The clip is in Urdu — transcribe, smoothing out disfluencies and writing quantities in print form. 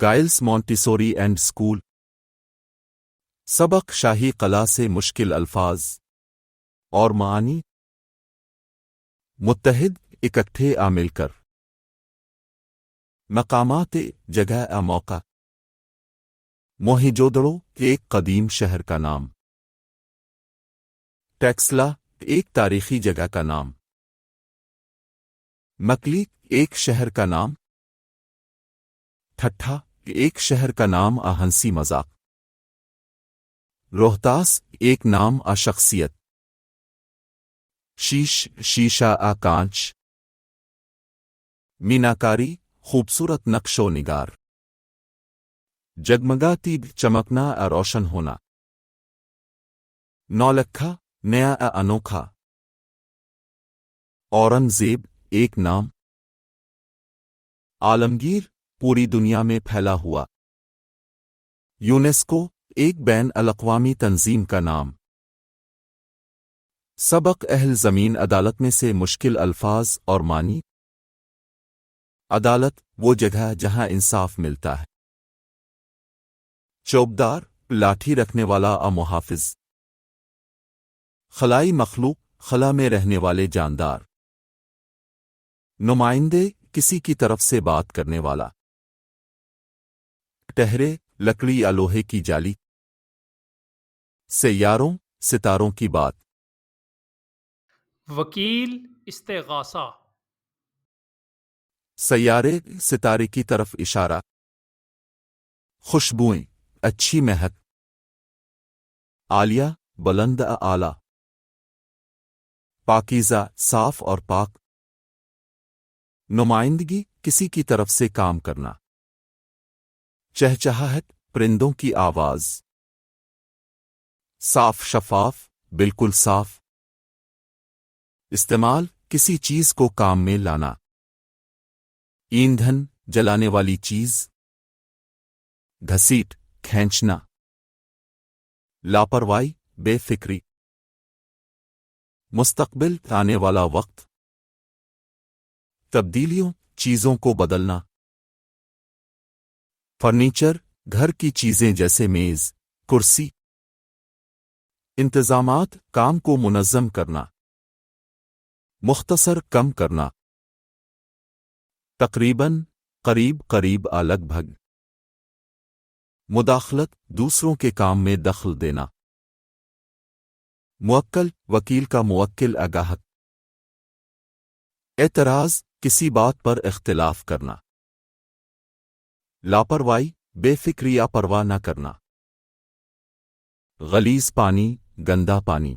گائلس مونٹیسوری اینڈ اسکول. سبق شاہی قلعہ سے مشکل الفاظ اور معانی. متحد اکٹھے آ مل کر. مقامات جگہ آ موقع. موہنجودڑو ایک قدیم شہر کا نام. ٹیکسلا ایک تاریخی جگہ کا نام. مکلی ایک شہر کا نام. ٹھٹھا ایک شہر کا نام آ ہنسی مذاق. روہتاس ایک نام آ شخصیت. شیش شیشہ آ کانچ. میناکاری خوبصورت نقش و نگار. جگمگاتی چمکنا آ روشن ہونا. نولکھا نیا آ انوکھا. اورنگزیب ایک نام. عالمگیر پوری دنیا میں پھیلا ہوا. یونیسکو ایک بین الاقوامی تنظیم کا نام. سبق اہل زمین عدالت میں سے مشکل الفاظ اور معنی. عدالت وہ جگہ جہاں انصاف ملتا ہے. چوبدار لاٹھی رکھنے والا آ محافظ. خلائی مخلوق خلا میں رہنے والے جاندار. نمائندے کسی کی طرف سے بات کرنے والا. ٹہرے لکڑی یا لوہے کی جالی. سیاروں ستاروں کی بات. وکیل استغاثہ. سیارے ستارے کی طرف اشارہ. خوشبوئیں اچھی مہک. عالیہ بلند اعلی. پاکیزہ صاف اور پاک. نمائندگی کسی کی طرف سے کام کرنا. چہچہاہٹ پرندوں کی آواز. صاف شفاف بالکل صاف. استعمال کسی چیز کو کام میں لانا. ایندھن جلانے والی چیز. گھسیٹ کھینچنا. لاپرواہی بے فکری. مستقبل آنے والا وقت. تبدیلیوں چیزوں کو بدلنا. فرنیچر گھر کی چیزیں جیسے میز کرسی. انتظامات کام کو منظم کرنا. مختصر کم کرنا. تقریباً قریب قریب آ لگ بھگ. مداخلت دوسروں کے کام میں دخل دینا. موکل وکیل کا موکل آگاہک. اعتراض کسی بات پر اختلاف کرنا. لاپرواہی بے فکری یا پرواہ نہ کرنا. غلیظ پانی گندا پانی.